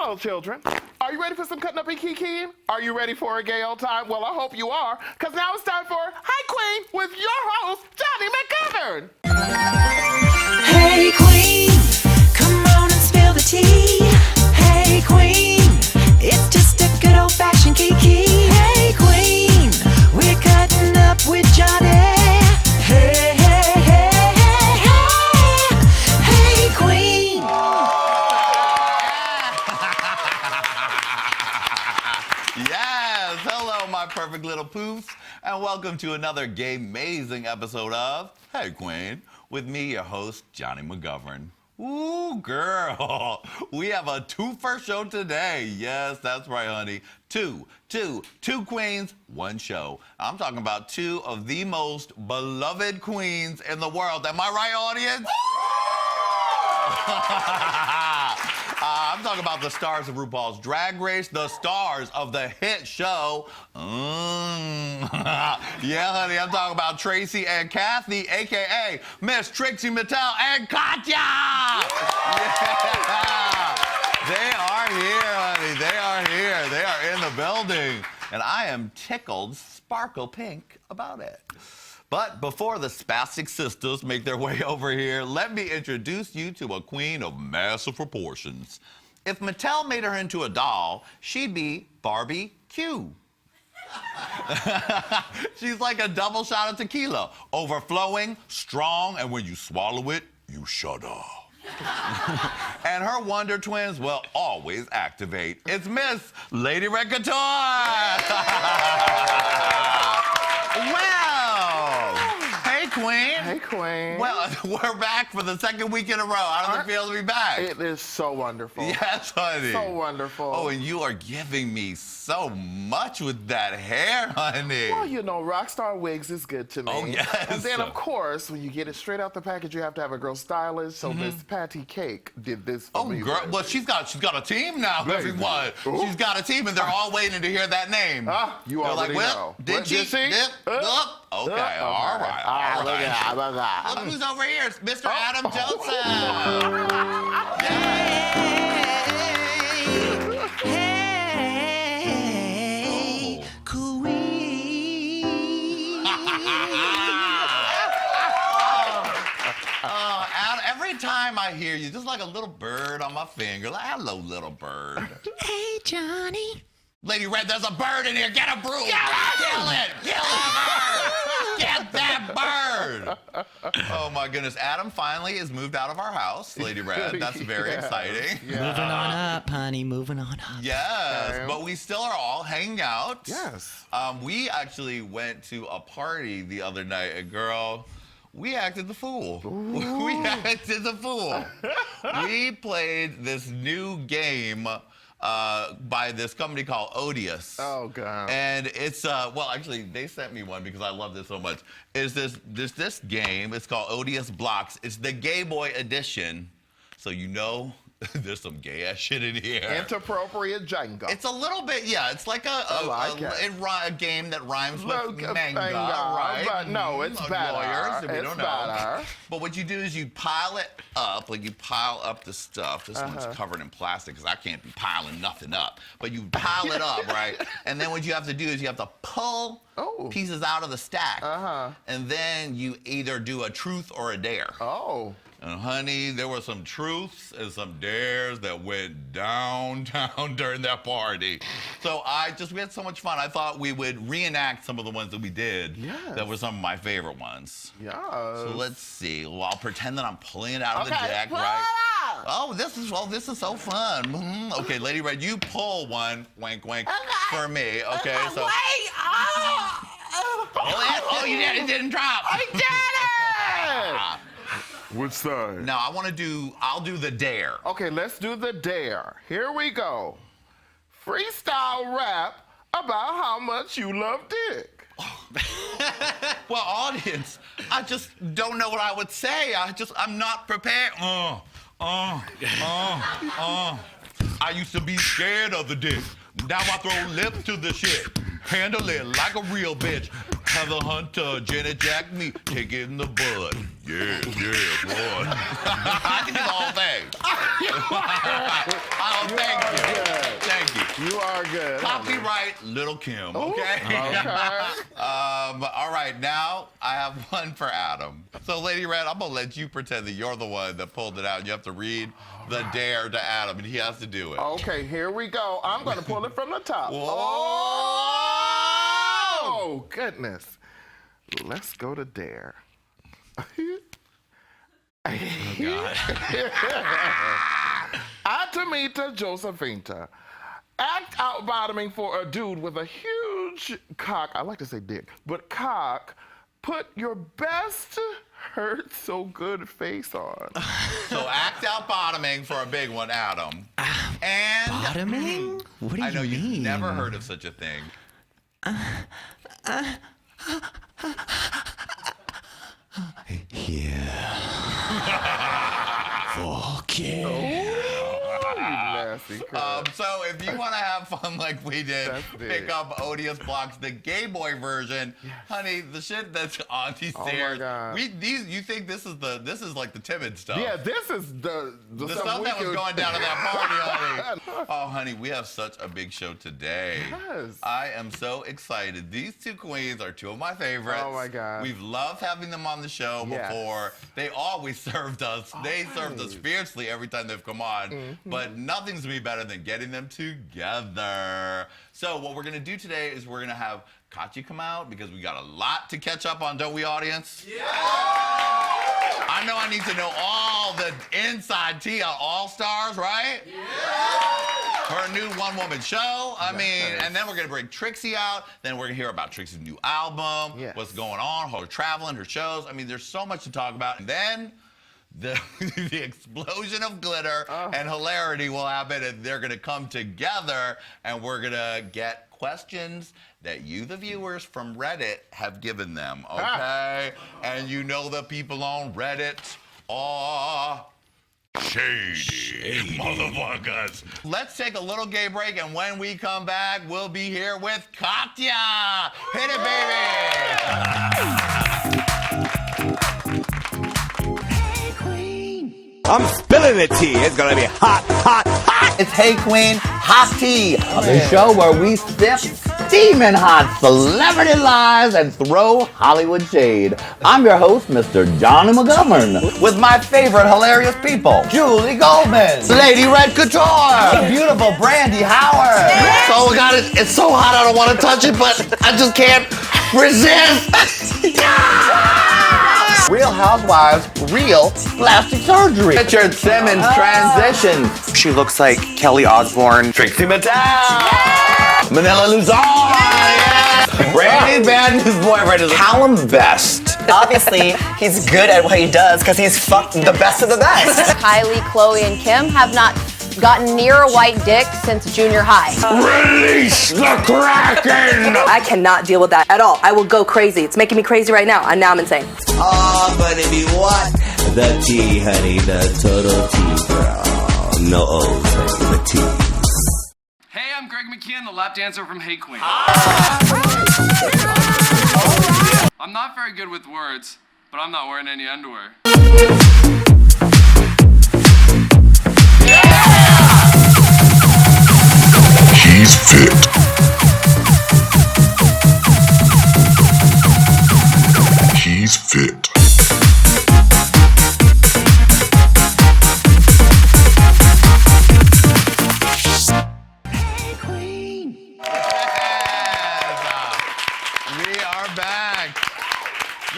Hello, children. Are you ready for some cutting up and kikiing? Are you ready for a gay old time? Well, I hope you are, because now it's time for Hey Queen with your host, Johnny McGovern. Hey Queen, come on and spill the tea. Hey Queen, it's just a good old-fashioned kiki. Hey Queen, we're cutting up with Johnny. Hey, hey, hey, hey, hey. Hey Queen. Yes, hello my perfect little poofs, and welcome to another gay-mazing episode of Hey Queen, with me, your host, Johnny McGovern. Ooh, girl, we have a twofer show today. Yes, that's right, honey. Two queens, one show. I'm talking about two of the most beloved queens in the world. Am I right, audience? I'm talking about the stars of RuPaul's Drag Race, the stars of the hit show. Yeah, honey, I'm talking about Tracy and Kathy, a.k.a. Miss Trixie Mattel and Katya! Yeah. They are here, honey. They are here. They are in the building. And I am tickled sparkle pink about it. But before the spastic sisters make their way over here, let me introduce you to a queen of massive proportions. If Mattel made her into a doll, she'd be Barbie Q. She's like a double shot of tequila, overflowing, strong, and when you swallow it, you shudder. And her Wonder Twins will always activate. It's Miss Lady Red Couture. Well, hey, Queen. Hey, Queen. Well, we're back for the second week in a row. How does it feel to be back? It is so wonderful. Yes, honey. So wonderful. Oh, and you are giving me so much with that hair, honey. Well, you know, Rockstar Wigs is good to me. Oh, yes. And then, of course, when you get it straight out the package, you have to have a girl stylist. So Miss Patty Cake did this for me. Oh, girl. Well, she's got a team now, Baby. everyone. Ooh. She's got a team, and they're all waiting to hear that name. You They're already like, well, know. did What, she? did she? Did? Okay, all right. Look at that, look at that. Look who's over here. It's Mr. Adam Joseph. Hey, Queen. Adam, every time I hear you, just like a little bird on my finger. Like, hello, little bird. Hey, Johnny. Lady Red, there's a bird in here. Get a broom. Kill it. Kill that bird. Get that bird. Oh, my goodness. Adam finally has moved out of our house, Lady Red. That's very exciting. Moving on up, honey. Moving on up. Yes, Okay. but we still are all hanging out. Yes. We actually went to a party the other night, and girl, we acted the fool. We acted the fool. We played this new game by this company called Odious. Oh, God. And it's, well, actually, they sent me one because I love this so much. It's this game. It's called Odious Blocks. It's the Gay Boy edition. So you know there's some gay ass shit in here. Inappropriate Jenga. It's a little bit, yeah. It's like a game that rhymes with manga, right? But no, it's better. Lawyers, if you It's don't know. better. But what you do is you pile it up, like you pile up the stuff. This one's covered in plastic because I can't be piling nothing up. But you pile it up, right? And then what you have to do is you have to pull pieces out of the stack. And then you either do a truth or a dare. Oh. And honey, there were some truths and some dares that went downtown during that party. So we had so much fun. I thought we would reenact some of the ones that we did. Yes. That were some of my favorite ones. Yes. So let's see. Well, I'll pretend that I'm pulling it out of the deck, pull it right? out. Oh, this is so fun. Okay, Lady Red, you pull one, wink, wink, for me. Okay, so. Wait! Oh, you did, it didn't drop. I did it! Which side? Now I'll do the dare. Okay, let's do the dare. Here we go. Freestyle rap about how much you love dick. Well, audience, I just don't know what I would say. I'm not prepared. I used to be scared of the dick. Now I throw lips to the shit. Handle it like a real bitch. Heather Hunter, Janet Jack me, kick it in the butt. Yeah, boy. I can do the whole thing. Oh, thank you. Little Kim, Ooh, okay? okay. All right, now I have one for Adam. So, Lady Red, I'm gonna let you pretend that you're the one that pulled it out, and you have to read the dare to Adam, and he has to do it. Okay, here we go. I'm going to pull it from the top. Whoa! Oh, goodness. Let's go to dare. Atamita Josephina. Act out bottoming for a dude with a huge cock. I like to say dick, but cock. Put your best hurt so good face on. So act out bottoming for a big one, Adam. And Bottoming? What do you I know mean? you've never heard of such a thing. Fuck yeah. Nasty crap. So if you want to have fun like we did, That's big. pick up Odious Blocks, the gay boy version. Honey, the shit that's on these Oh my stairs. God. You think this is like the timid stuff? Yeah, this is the The stuff stuff we that was could- going down at that party, honey. Oh, honey, we have such a big show today. Yes. I am so excited. These two queens are two of my favorites. Oh, my God. We've loved having them on the show Yes. before. They always served us. They served us Always. fiercely every time they've come on. But nothing's gonna be better than getting them together. So what we're gonna do today is we're gonna have Katya come out because we got a lot to catch up on, don't we, audience? Yeah! I know I need to know all the inside tea on All Stars, right? Her new one-woman show. I mean, and then we're gonna bring Trixie out. Then we're gonna hear about Trixie's new album, Yes. what's going on, her traveling, her shows. I mean, there's so much to talk about. And then the explosion of glitter and hilarity will happen, and they're gonna come together, and we're gonna get questions that you, the viewers from Reddit, have given them. Okay, and you know the people on Reddit are shady motherfuckers. Let's take a little gay break, and when we come back, we'll be here with Katya. Hit it, baby. I'm spilling the tea. It's gonna be hot, hot, hot. It's Hey Queen Hot Tea, the show where we sip steaming hot celebrity lies and throw Hollywood shade. I'm your host, Mr. Johnny McGovern, with my favorite hilarious people, Julie Goldman, Lady Red Couture, the beautiful Brandy Howard. Oh God, it's so hot I don't want to touch it, but I just can't resist. Real Housewives, real plastic surgery. Richard Simmons transitions. She looks like Kelly Osbourne. Trixie Mattel. Manila Luzon. Brandy's bad news boyfriend is Callum Best. Obviously, he's good at what he does because he's fucked the best of the best. Kylie, Chloe, and Kim have not gotten near a white dick since junior high. Release the Kraken! I cannot deal with that at all. I will go crazy. It's making me crazy right now, and now I'm insane. Oh, but if you want the tea, honey, the total tea, girl. No O's, honey, the tea. Hey, I'm Greg McKeon, the lap dancer from Hey Queen. I'm not very good with words, but I'm not wearing any underwear. He's fit. He's fit. We are back.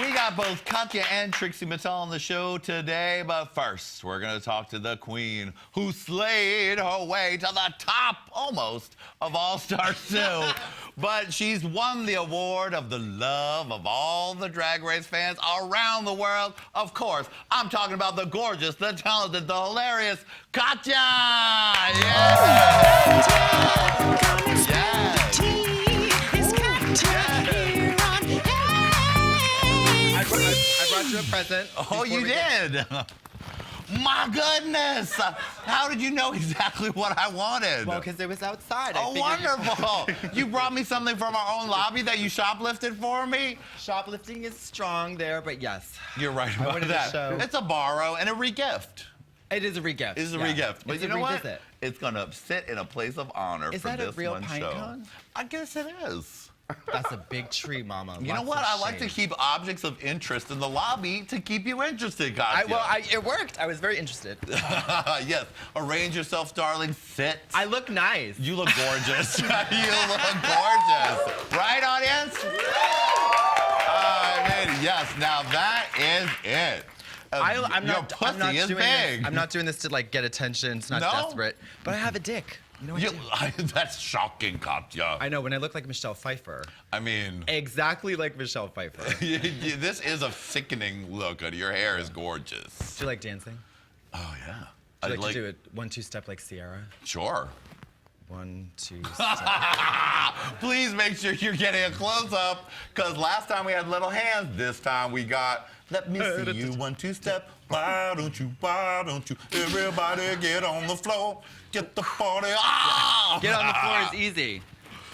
We got both Katya and Trixie Mattel on the show today, but first, we're going to talk to the queen who slayed her way to the top, almost, of All Stars 2. But she's won the award of the love of all the Drag Race fans around the world. Of course, I'm talking about the gorgeous, the talented, the hilarious Katya! Yeah! Yes! I brought you a present. Oh, you did? My goodness! How did you know exactly what I wanted? Well, because it was outside. Oh, wonderful! You brought me something from our own lobby that you shoplifted for me? Shoplifting is strong there, but yes. You're right I about wanted to that. show- It's a borrow and a re-gift. It is a regift. It's a yeah. regift. But It's you a know what? revisit. It's gonna sit in a place of honor Is for that a this real one pine show. cone? I guess it is. That's a big tree, Mama. You know Lots what? of I like to shade. keep objects of interest in the lobby to keep you interested, Katya. It worked. I was very interested. Yes. Arrange yourself, darling. Sit. I look nice. You look gorgeous. You look gorgeous. Right, audience? I mean, yes. Now that is it. I'm Your not. pussy I'm not is doing big. This. I'm not doing this to like get attention. It's not No? desperate. But I have a dick. You know what I do? That's shocking, Katya. I know. When I look like Michelle Pfeiffer. I mean, Exactly like Michelle Pfeiffer. this is a sickening look. And your hair is gorgeous. Do you like dancing? Oh yeah. Do you I'd like to do it 1-2 step like Sierra? Sure. 1, 2 step. Please make sure you're getting a close-up, because last time we had little hands, this time we got, let me see you 1-2 step. Why don't you, everybody get on the floor, get the party, Get on the floor is easy.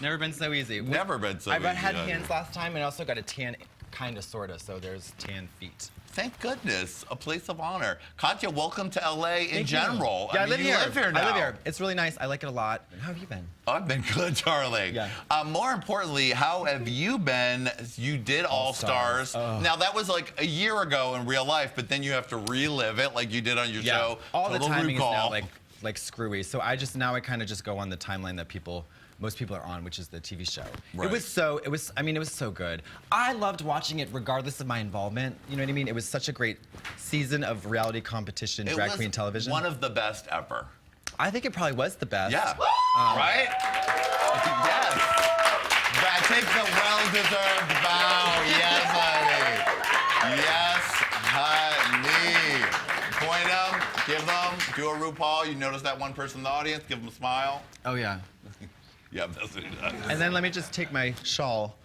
Never been so easy. Never been so I easy. had hands last time, and I also got a tan, kind of, sort of, so there's tan feet. Thank goodness, a place of honor. Katya, welcome to LA in Thank you. general. Yeah, I mean, live you here. live here now. I live here. It's really nice. I like it a lot. How have you been? I've been good, darling. Yeah. More importantly, how have you been? You did All Stars. Now, that was like a year ago in real life, but then you have to relive it like you did on your show. All the Total timing Recall. is now like screwy. So I kind of just go on the timeline that most people are on, which is the TV show. Right. It was so good. I loved watching it regardless of my involvement. You know what I mean? It was such a great season of reality competition, It drag was queen television. one of the best ever. I think it probably was the best. Yeah. Right? Yes. I take the well-deserved bow. Yes, honey. Yes, honey. Point them, give them, do a RuPaul. You notice that one person in the audience, give them a smile. Oh yeah. Yeah, that's what it does. And then let me just take my shawl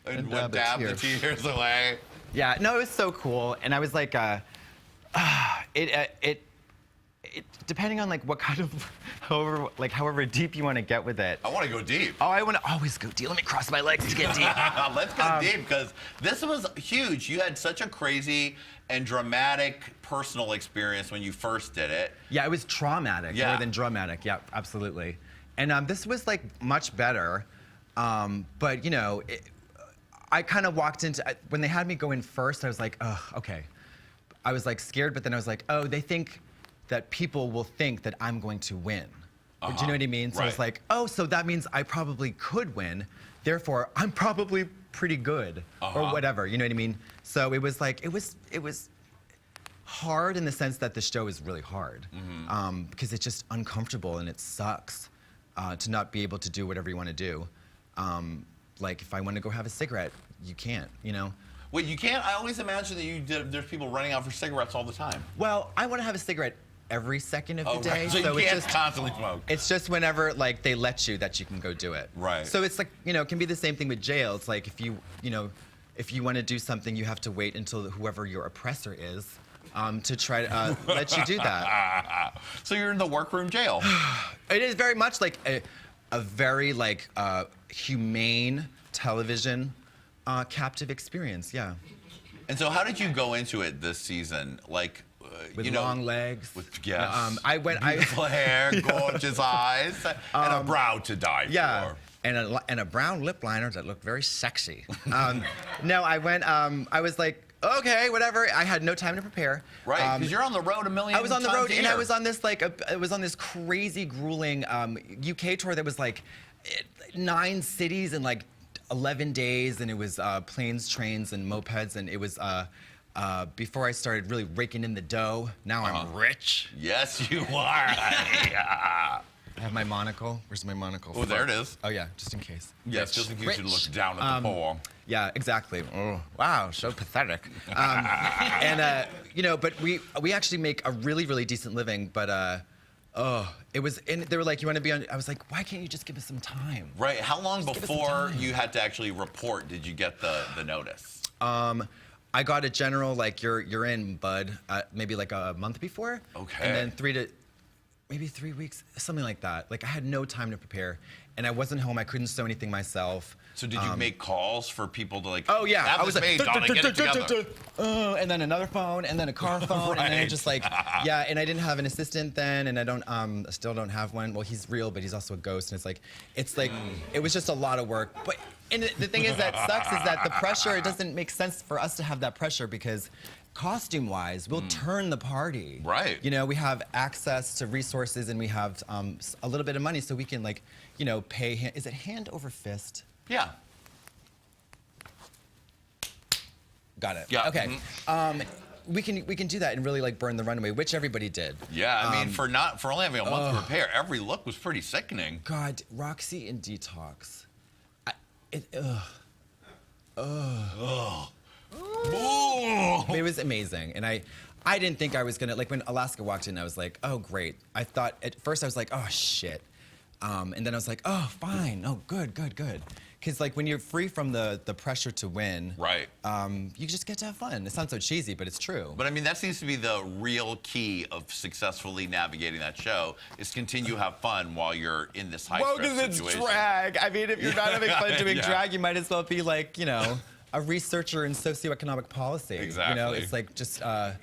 And dab dab a the tear. tears away. Yeah, no, it was so cool, and I was like, it depending on like what kind of, however deep you want to get with it. I want to go deep. Oh, I want to always go deep. Let me cross my legs to get deep. Let's go deep, because this was huge. You had such a crazy and dramatic personal experience when you first did it. Yeah, it was traumatic Yeah. more than dramatic. Yeah, absolutely. And this was like much better, but you know, I kind of walked into when they had me go in first. I was like, oh, okay. I was like scared, but then I was like, oh, they think that people will think that I'm going to win. Do you know what I mean? So I was Right. like, oh, so that means I probably could win. Therefore, I'm probably pretty good or whatever. You know what I mean? So it was like, it was hard in the sense that the show is really hard because it's just uncomfortable and it sucks to not be able to do whatever you want to do. Like if I want to go have a cigarette, you can't, you know? Wait, you can't? I always imagine that there's people running out for cigarettes all the time. Well, I want to have a cigarette every second of the day. Right. So you it's can't just constantly smoke. It's just whenever like they let you that you can go do it. Right. So it's like, you know, it can be the same thing with jail. It's like if you want to do something, you have to wait until whoever your oppressor is to try to let you do that. So you're in the workroom jail. It is very much like a very like humane television captive experience. Yeah. And so how did you go into it this season? Like, With you know, long legs. With yes. Beautiful hair, gorgeous eyes, and a brow to die Yeah. for. And a brown lip liner that looked very sexy. No, I went. I was like, okay, whatever. I had no time to prepare. Right, because you're on the road a million I was on the times road, a and I year. was on this like it was on this crazy, grueling UK tour that was like 9 cities in like 11 days, and it was planes, trains, and mopeds, and it was. Before I started really raking in the dough, now I'm rich. Yes, you are. I have my monocle. Where's my monocle? Oh, there it is. Oh yeah, just in case. Yes, just in case you Rich. look down at the poor. Yeah, exactly. Oh, wow, so pathetic. And you know, but we actually make a really, really decent living. But it was. And they were like, "You want to be on?" I was like, "Why can't you just give us some time?" Right. How long Just give us some before time. you had to actually report did you get the notice? I got a general like you're in, bud. Maybe like a month before. Okay. And then maybe 3 weeks, something like that. Like I had no time to prepare, and I wasn't home. I couldn't sew anything myself. So did you make calls for people to like? Oh yeah, have I was this like, made, Donna, get it together. And then another phone, and then a car phone, and then just like, yeah. And I didn't have an assistant then, and I don't, still don't have one. Well, he's real, but he's also a ghost, and it's like, it was just a lot of work. But and the thing is that sucks is that the pressure. It doesn't make sense for us to have that pressure because. Costume-wise, we'll turn the party. Right. You know, we have access to resources and we have a little bit of money so we can like, you know, pay. Is it hand over fist? Yeah. Got it. Yeah. Okay. We can do that and really like burn the runway, which everybody did. Yeah. I mean, for only having a month to prepare, every look was pretty sickening. God, Roxy in Detox. It was amazing, and I didn't think I was gonna like when Alaska walked in. I was like, oh great. I thought at first I was like, oh shit, and then I was like, oh fine, oh good. Because like when you're free from the pressure to win, right? You just get to have fun. It sounds so cheesy, but it's true. But I mean, that seems to be the real key of successfully navigating that show is continue to have fun while you're in this high stress situation. It's drag. I mean, if you're not having fun doing drag, you might as well be like, you know, a researcher in socioeconomic policy. Exactly. You know, it's like just, I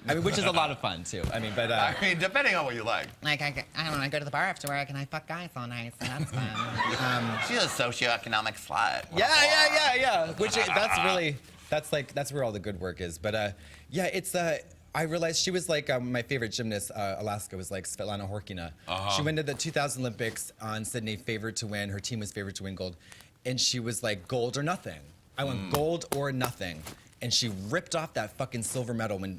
mean, which is a lot of fun too. I mean, but. I mean, depending on what you like. Like, I don't know, I go to the bar after work and I fuck guys all night, so that's fun. She's a socioeconomic slut. Yeah. Which that's where all the good work is. But yeah, it's I realized she was like my favorite gymnast. Alaska was like Svetlana Horkina. She went to the 2000 Olympics on Sydney, favored to win. Her team was favored to win gold, and she was like gold or nothing. I went gold or nothing, and she ripped off that fucking silver medal when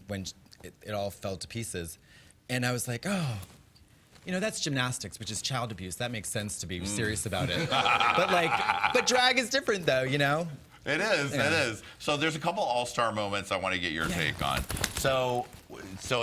it all fell to pieces, and I was like, oh. You know, that's gymnastics, which is child abuse. That makes sense to be serious about it. But drag is different, though, you know? It is, it is. So there's a couple all-star moments I want to get your take on. So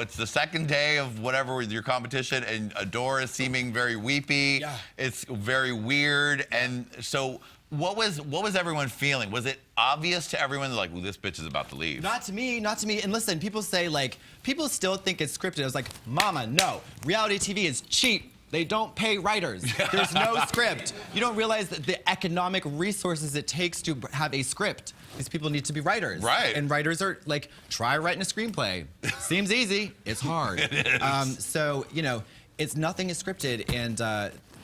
it's the second day of whatever with your competition, and Adore is seeming very weepy. Yeah. It's very weird, and so what was everyone feeling? Was it obvious to everyone like, well, this bitch is about to leave? Not to me. And listen, people say like, people still think it's scripted. I was like, mama, no. Reality TV is cheap. They don't pay writers. There's no script. You don't realize that the economic resources it takes to have a script. These people need to be writers. Right. And writers are like, try writing a screenplay. Seems easy. It's hard. It is. So, you know, nothing is scripted. And,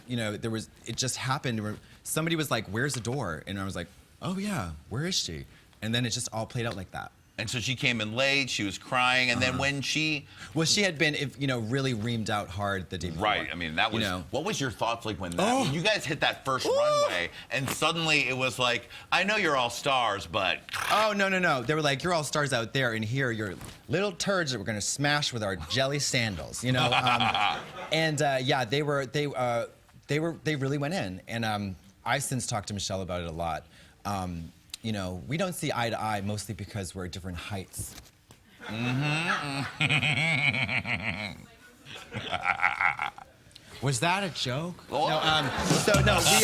you know, it just happened where somebody was like, where's Adore? And I was like, oh yeah, where is she? And then it just all played out like that. And so she came in late, she was crying, and then when she... Well, she had been, you know, really reamed out hard the day before. Right, I mean, that was... You know. What was your thoughts like when you guys hit that first runway, and suddenly it was like, I know you're all stars, but... Oh, no. They were like, you're all stars out there, and here you're little turds that we're gonna smash with our jelly sandals, you know? Yeah, they really went in, and I since talked to Michelle about it a lot. You know, we don't see eye to eye mostly because we're at different heights. Was that a joke? Oh. No, we.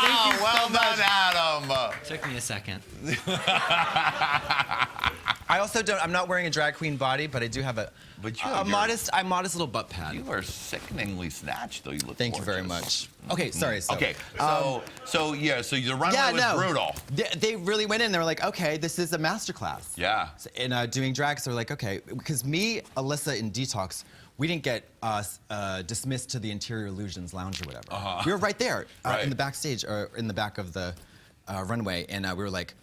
Thank you well so done, much. Adam. Took me a second. I also don't. I'm not wearing a drag queen body, but I do have a modest little butt pad. You are sickeningly snatched, though. You look. Thank you very gorgeous. much. Okay, sorry. So, Okay, so the runway was brutal. They really went in. They were like, okay, this is a masterclass. Yeah. And doing drag, so they're like, okay, because me, Alyssa, and Detox, we didn't get dismissed to the Interior Illusions Lounge or whatever. We were right there in the backstage, or in the back of the runway, and we were like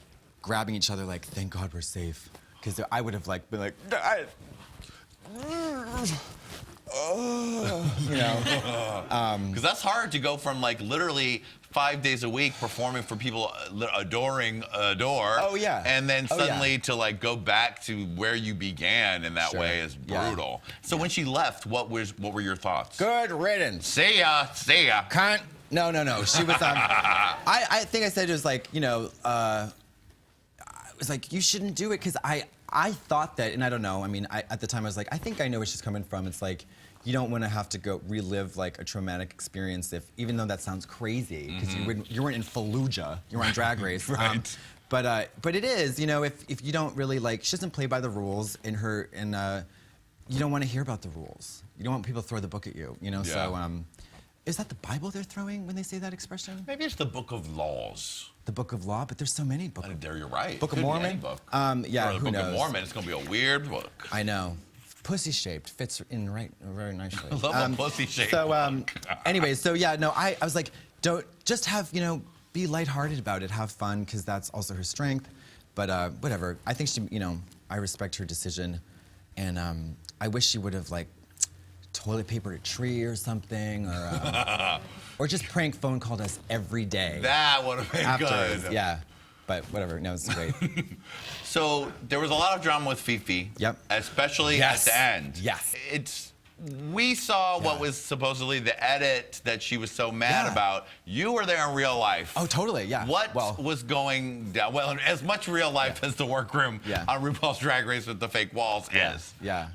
grabbing each other, like, thank God we're safe. Because I would have like been like, you know. Because that's hard to go from like literally 5 days a week performing for people adoring Adore. Oh yeah. And then suddenly to like go back to where you began in that way is brutal. So when she left, what were your thoughts? Good riddance. See ya. Cunt. No. She was I think I said it was like, you know, it was like, you shouldn't do it, because I thought that, and I don't know, I mean, at the time I was like, I think I know where she's coming from. It's like, you don't want to have to go relive like a traumatic experience, even though that sounds crazy, because you weren't in Fallujah, you were on Drag Race. Right. But it is, you know, if you don't really like, she doesn't play by the rules, and you don't want to hear about the rules. You don't want people to throw the book at you, you know? Yeah. So, is that the Bible they're throwing when they say that expression? Maybe it's the Book of Laws. The Book of Law, but there's so many books. There you're right. Book of Could be Mormon? any book. Yeah, Or the who Book knows? of Mormon, it's gonna be a weird book. I know. Pussy-shaped, fits in very nicely. I love a pussy-shaped So, anyways, so yeah, no, I was like, don't, just have, you know, be lighthearted about it, have fun, because that's also her strength. But whatever, I think she, you know, I respect her decision. And I wish she would have, like, toilet papered a tree or something, or just prank phone called us every day. That would have been afterwards. good. Yeah, but whatever, no, it's great. So there was a lot of drama with Fifi. Yep. Especially Yes. at the end. Yes. We saw what was supposedly the edit that she was so mad about. You were there in real life. Oh, totally, yeah. What was going down? Well, as much real life as the workroom on RuPaul's Drag Race with the fake walls is. Yeah.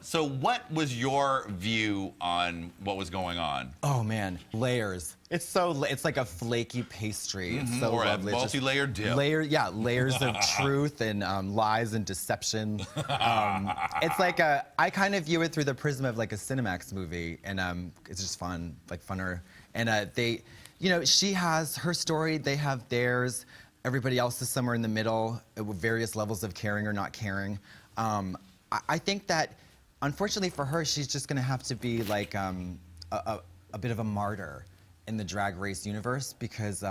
So what was your view on what was going on? Oh man, layers. It's like a flaky pastry. It's so Or a lovely. It's just multi-layered dip. Layers of truth and lies and deception. It's like I kind of view it through the prism of like a Cinemax movie, and it's just fun, like funner. And they, you know, she has her story, they have theirs. Everybody else is somewhere in the middle, with various levels of caring or not caring. I think that, unfortunately for her, she's just gonna have to be like a bit of a martyr in the Drag Race universe because,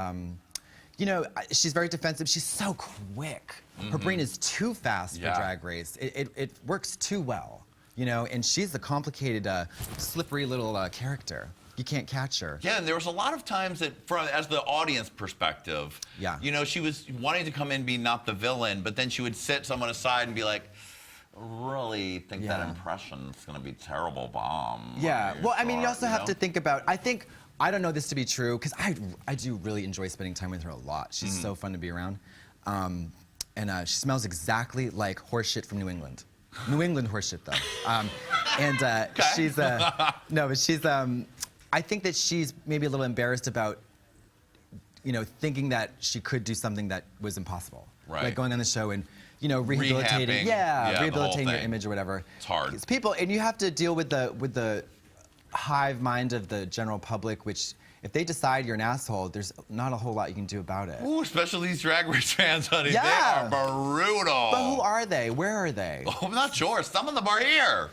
you know, she's very defensive. She's so quick. Her brain is too fast for Drag Race. It works too well, you know, and she's a complicated, slippery little character. You can't catch her. Yeah, and there was a lot of times that, as the audience perspective, you know, she was wanting to come in and be not the villain, but then she would sit someone aside and be like, really think that impression's gonna be terrible bomb. Yeah, well, I mean, you also have to think about, I don't know this to be true, because I do really enjoy spending time with her a lot. She's so fun to be around. And she smells exactly like horse shit from New England. New England horse shit, though. She's, no, but she's, I think that she's maybe a little embarrassed about, you know, thinking that she could do something that was impossible. Right. Like going on the show and, you know, rehabilitating. Rehabbing, rehabilitating the your whole image or whatever. It's hard. It's people, and you have to deal with the hive mind of the general public, which if they decide you're an asshole, there's not a whole lot you can do about it. Ooh, especially these Drag Race fans, honey. Yeah. They are brutal. But who are they? Where are they? Oh, I'm not sure. Some of them are here.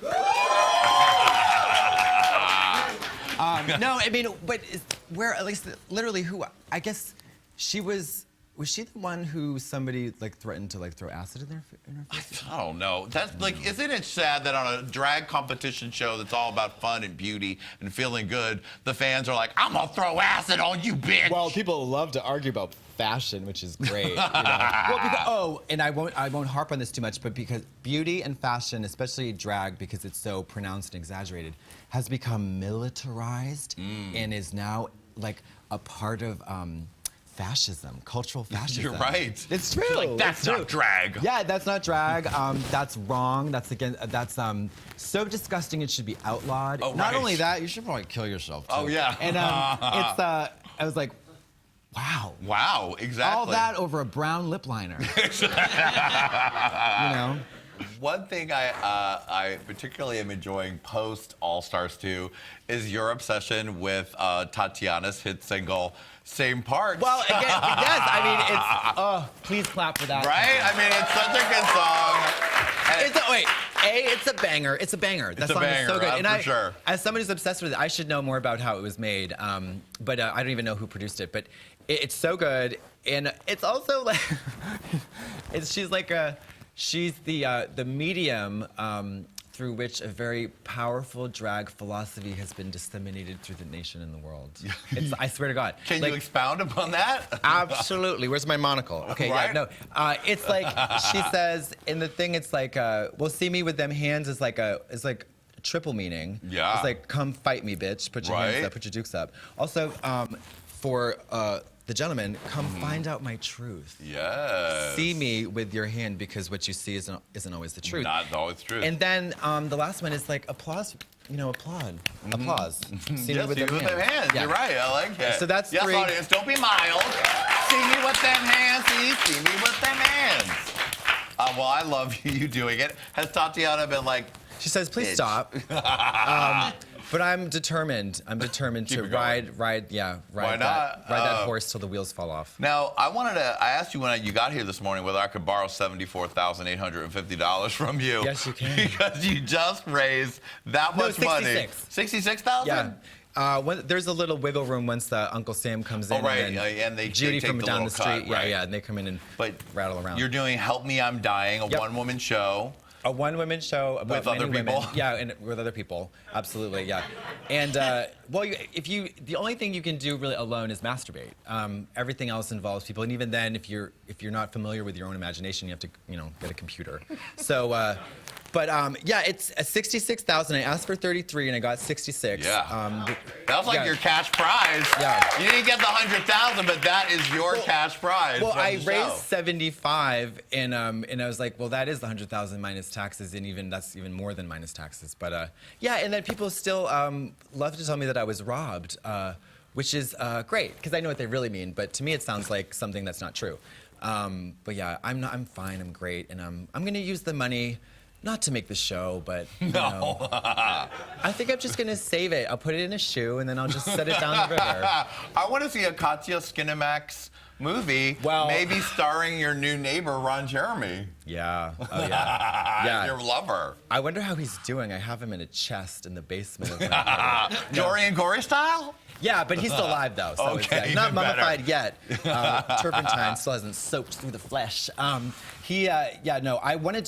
No, I mean, but where, at least, literally who, I guess she was she the one who somebody, like, threatened to, like, throw acid in her face? I don't know. That's like, isn't it sad that on a drag competition show that's all about fun and beauty and feeling good, the fans are like, I'm gonna throw acid on you, bitch. Well, people love to argue about fashion, which is great. You know? Well, because, and I won't harp on this too much, but because beauty and fashion, especially drag, because it's so pronounced and exaggerated, has become militarized and is now like a part of fascism, cultural fascism. You're right. It's true. You're like, that's not drag. Yeah, that's not drag. That's wrong. That's again. That's so disgusting. It should be outlawed. Oh, Not right. only that, you should probably kill yourself too. Oh, yeah. And it's I was like, wow. Wow, exactly. All that over a brown lip liner. You know. One thing I particularly am enjoying post All Stars 2 is your obsession with Tatiana's hit single, Same Parts. Well, again, yes, I mean, it's, please clap for that. Right? I mean, it's such a good song. It's a banger. It's a banger. That It's a song banger, is so good. for sure. As somebody who's obsessed with it, I should know more about how it was made. But I don't even know who produced it. But it's so good, and it's also like, she's the medium through which a very powerful drag philosophy has been disseminated through the nation and the world. I swear to God. Can you expound upon that? Absolutely. Where's my monocle? Okay, Right? yeah, no. It's like, she says, in the thing, it's like, well, see me with them hands is like triple meaning. Yeah. It's like, come fight me, bitch. Put your hands Right. up, put your dukes up. Also, for the gentleman, come find out my truth. Yes. See me with your hand, because what you see isn't always the truth. Not always true. And then the last one is like, applause. You know, applaud. Applause. See me Yes, with see them me with them hands. Yeah. You're right. I like that. So that's yes, 3. audience, don't be mild. See me with them hands. See me with them hands. Well, I love you doing it. Has Tatiana been like, She says, please Bitch. stop. But I'm determined. I'm determined Keep to it going. ride Why that not? horse till the wheels fall off. Now, I asked you when you got here this morning whether I could borrow $74,850 from you. Yes, you can. Because you just raised that No, much money. 66. $66,000? Yeah. There's a little wiggle room once Uncle Sam comes in. Oh, right. And, then And they Judy take from the down little the street. cut, Yeah, right. yeah. And they come in and rattle around. You're doing Help Me, I'm Dying, a one-woman show. A one-woman show about With other many women. people? Yeah, and with other people, absolutely, yeah. And well, the only thing you can do really alone is masturbate. Everything else involves people, and even then, if you're not familiar with your own imagination, you have to, get a computer. So, but yeah, it's 66,000. I asked for 33, and I got 66. Yeah. That was like your cash prize. Yeah. You didn't get the 100,000, but that is your cash prize. Well, from I the raised show. 75, and I was like, well, that is the 100,000 minus taxes, and that's even more than minus taxes. But yeah, and then people still love to tell me that I was robbed, which is great because I know what they really mean. But to me, it sounds like something that's not true. But yeah, I'm fine. I'm great, and I'm gonna use the money. Not to make the show, but No. I think I'm just gonna save it. I'll put it in a shoe and then I'll just set it down the river. I want to see a Katya Skinamax movie, Well- maybe starring your new neighbor, Ron Jeremy. Yeah. Oh yeah. Yeah. Your lover. I wonder how he's doing. I have him in a chest in the basement of my Dorian Gory style? Yeah, but he's still alive though, so it's Okay, not even better. mummified yet. Turpentine still hasn't soaked through the flesh. I want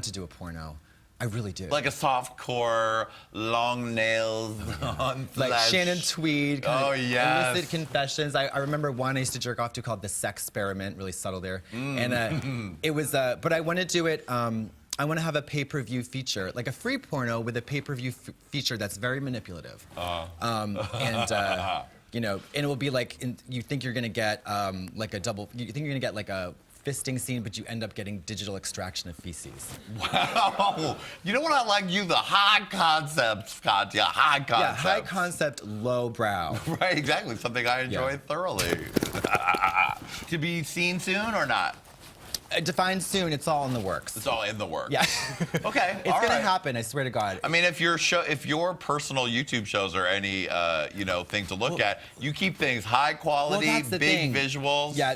to do a porno. I really do. Like a soft core, long nails on Like flesh. Shannon Tweed, kind Oh, of yes. illicit confessions. I remember one I used to jerk off to called The Sex Experiment, really subtle there. And it was, but I want to do it, I want to have a pay-per-view feature, like a free porno with a pay-per-view feature that's very manipulative. And it will be like, you think you're gonna get like a double, you think you're gonna get like a fisting scene, but you end up getting digital extraction of feces. Wow. You know what I like? You, the high concepts, Katya. High concepts. Yeah, high concept, low brow. Right, exactly. Something I enjoy Yeah. thoroughly. To be seen soon or not? Defined soon, it's all in the works. It's all in the works. Yeah. Okay. It's all gonna right. happen, I swear to God. I mean, if your personal YouTube shows are any, thing to look at, you keep things high quality, that's the big thing. visuals. Yeah,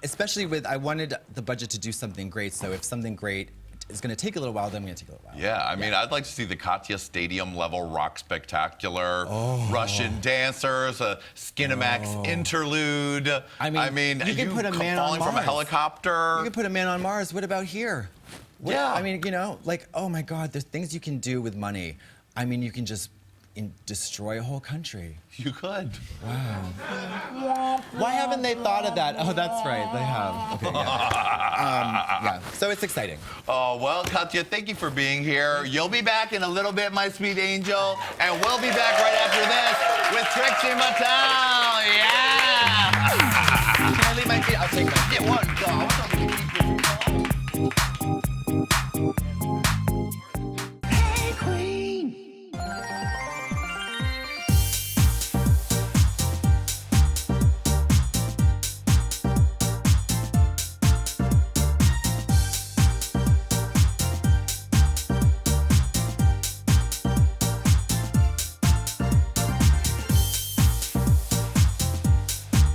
especially with, I wanted the budget to do something great, so if something great is gonna take a little while, then I'm gonna take a little while. Yeah, I mean, I'd like to see the Katya Stadium level rock spectacular, Russian dancers, a Skinamax interlude. I mean, you can put a man on falling from a Mars. helicopter. You could put a man on Mars, what about here? Yeah. I mean, like, oh my God, there's things you can do with money. I mean, you can just destroy a whole country. You could. Wow. Why haven't they thought of that? Oh, that's right, they have. Okay, yeah. So it's exciting. Oh, well, Katya, thank you for being here. You'll be back in a little bit, my sweet angel, and we'll be back right after this with Trixie Mattel. Yeah! Can I leave my feet? I'll take my Yeah, one, go.